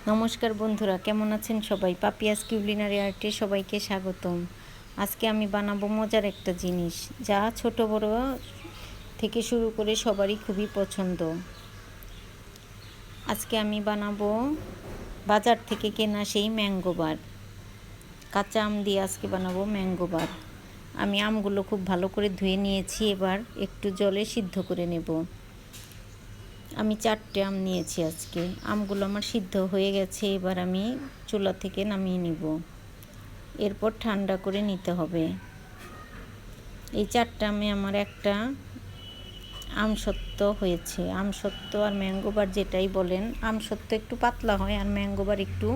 নমস্কার বন্ধুরা, কেমন আছেন সবাই? পাপিয়াস কিউলিনারি আর্টে সবাইকে স্বাগতম। আজকে আমি বানাবো মজার একটা জিনিস, যা ছোট বড় থেকে শুরু করে সবারই খুবই পছন্দ। আজকে আমি বানাবো বাজার থেকে কেনা সেই ম্যাঙ্গো বার। কাঁচা আম দিয়ে আজকে বানাবো ম্যাঙ্গো বার। আমি আমগুলো খুব ভালো করে ধুয়ে নিয়েছি, এবার একটু জলে সিদ্ধ করে নেব। আমি 4টে আম নিয়েছি আজকে। আমগুলো আমার সিদ্ধ হয়ে গেছে, এবার আমি চুলা থেকে নামিয়ে নিব। এরপর ঠান্ডা করে নিতে হবে। এই 4টে আমে আমার একটা আমসত্ত্ব হয়েছে। আমসত্ত্ব আর ম্যাঙ্গোবার যেটাই বলেন, আমসত্ত্ব একটু পাতলা হয় আর ম্যাঙ্গোবার একটু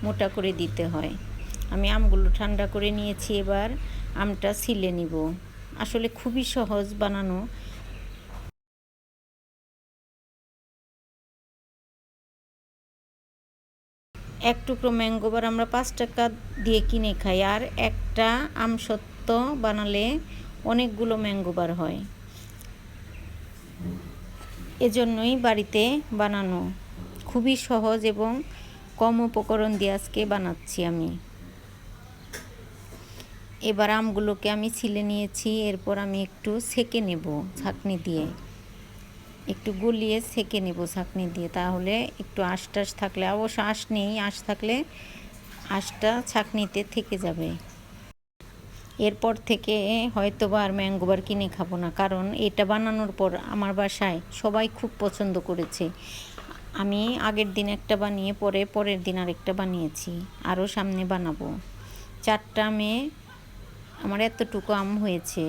মোটা করে দিতে হয়। আমি আমগুলো ঠান্ডা করে নিয়েছি, এবার আমটা ছিলে নিব। আসলে খুবই সহজ বানানো। এক টুকরো ম্যাঙ্গোবার আমরা 5 টাকা দিয়ে কিনে খাই, আর একটা আমসত্ত্ব বানালে অনেকগুলো ম্যাঙ্গোবার হয়। এজন্যই বাড়িতে বানানো, খুবই সহজ এবং কম উপকরণ দিয়ে আজকে বানাচ্ছি আমি। এবার আমগুলোকে আমি ছিলে নিয়েছি, এরপর আমি একটু সেঁকে নেব ছাঁকনি দিয়ে। একটু গলিয়ে সেঁকে নেব ছাঁকনি দিয়ে, তাহলে একটু আঁশ টাশ থাকলে, অবশ্য আঁশ নেই, আঁশ থাকলে আঁশটা ছাঁকনিতে থেকে যাবে। এরপর থেকে হয়তো বা আর ম্যাঙ্গোবার কিনে খাবো না, কারণ এটা বানানোর পর আমার বাসায় সবাই খুব পছন্দ করেছে। আমি আগের দিন একটা বানিয়ে পরের দিন আরেকটা বানিয়েছি, আরও সামনে বানাবো। 4টা আমে আমার এতটুকু আম হয়েছে।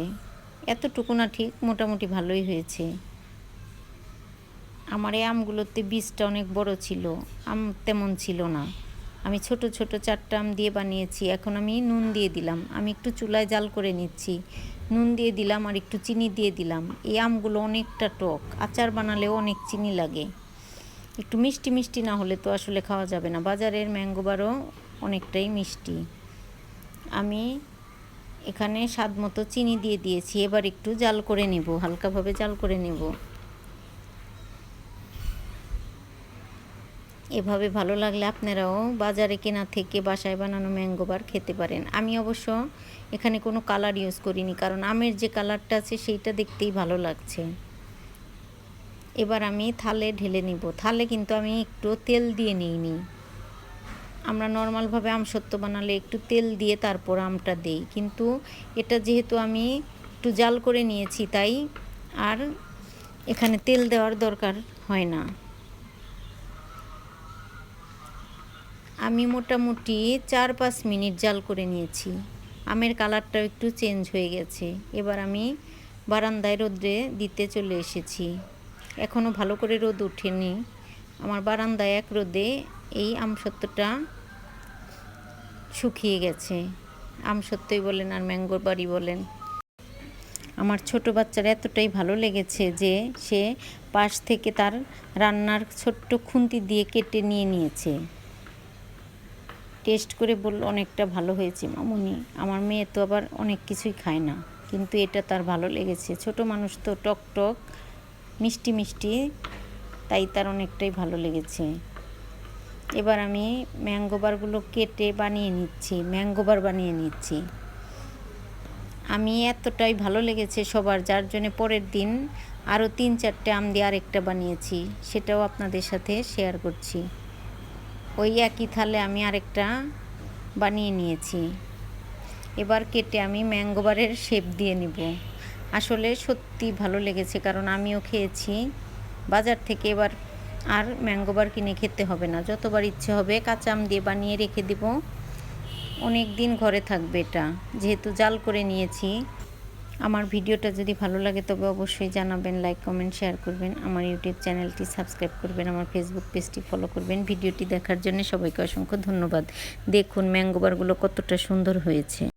এতটুকু না, ঠিক মোটামুটি ভালোই হয়েছে। আমার এই আমগুলোতে বীজটা অনেক বড় ছিল, আম তেমন ছিল না। আমি ছোট ছোট 4টা আম দিয়ে বানিয়েছি। এখন আমি নুন দিয়ে দিলাম। আমি একটু চুলায় জাল করে নিচ্ছি। নুন দিয়ে দিলাম আর একটু চিনি দিয়ে দিলাম। এই আমগুলো অনেকটা টক, আচার বানালেও অনেক চিনি লাগে। একটু মিষ্টি মিষ্টি না হলে তো আসলে খাওয়া যাবে না। বাজারের ম্যাঙ্গোবারও অনেকটাই মিষ্টি। আমি এখানে স্বাদ মতো চিনি দিয়ে দিয়েছি। এবার একটু জাল করে নেব, হালকাভাবে জাল করে নেব। এভাবে ভালো লাগলে আপনারাও বাজারে কেনা থেকে বাসায় বানানো ম্যাঙ্গোবার খেতে পারেন। আমি অবশ্য এখানে কোনো কালার ইউজ করিনি, কারণ আমের যে কালারটা আছে সেইটা দেখতেই ভালো লাগছে। এবার আমি থালে ঢেলে নিব। থালে কিন্তু আমি একটু তেল দিয়ে নিইনি। আমরা নর্মালভাবে আমসত্ত্ব বানালে একটু তেল দিয়ে তারপর আমটা দেই, কিন্তু এটা যেহেতু আমি একটু জাল করে নিয়েছি, তাই আর এখানে তেল দেওয়ার দরকার হয় না। আমি মোটামুটি 4-5 মিনিট জাল করে নিয়েছি। আমের কালারটাও একটু চেঞ্জ হয়ে গেছে। এবার আমি বারান্দায় রোদে দিতে চলে এসেছি। এখনও ভালো করে রোদ ওঠেনি। আমার বারান্দায় এক রোদে এই আমসত্ত্বটা শুকিয়ে গেছে। আমসত্ত্বই বলেন আর ম্যাঙ্গোর বাড়ি বলেন। আমার ছোট বাচ্চার এতটাই ভালো লেগেছে যে সে পাশ থেকে তার রান্নার ছোট্ট খুন্তি দিয়ে কেটে নিয়ে নিয়েছে। টেস্ট করে বলল অনেকটা ভালো হয়েছে মামুনি। আমার মেয়ে তো আবার অনেক কিছুই খায় না, কিন্তু এটা তার ভালো লেগেছে। ছোট মানুষ তো, টক টক মিষ্টি মিষ্টি, তাই তার অনেকটাই ভালো লেগেছে। এবার আমি ম্যাঙ্গোবারগুলো কেটে ম্যাঙ্গোবার বানিয়ে নিচ্ছি। আমি এতটাই ভালো লেগেছে সবার, যার জন্য পরের দিন আরও 3-4টে আম দিয়ে আরেকটা বানিয়েছি, সেটাও আপনাদের সাথে শেয়ার করছি। ওই একই থালে আমি আরেকটা বানিয়ে নিয়েছি। এবার কেটে আমি ম্যাঙ্গোবারের শেপ দিয়ে নিব। আসলে সত্যি ভালো লেগেছে, কারণ আমিও খেয়েছি বাজার থেকে। এবার আর ম্যাঙ্গোবার কিনে খেতে হবে না, যতবার ইচ্ছে হবে কাঁচা আম দিয়ে বানিয়ে রেখে দেব। অনেক দিন ঘরে থাকবে এটা, যেহেতু জাল করে নিয়েছি। আমার ভিডিওটা যদি ভালো লাগে তবে অবশ্যই জানাবেন, লাইক কমেন্ট শেয়ার করবেন। আমার ইউটিউব চ্যানেলটি সাবস্ক্রাইব করবেন, আমার ফেসবুক পেজটি ফলো করবেন। ভিডিওটি দেখার জন্য সবাইকে অসংখ্য ধন্যবাদ। দেখুন ম্যাঙ্গোবারগুলো কতটা সুন্দর হয়েছে।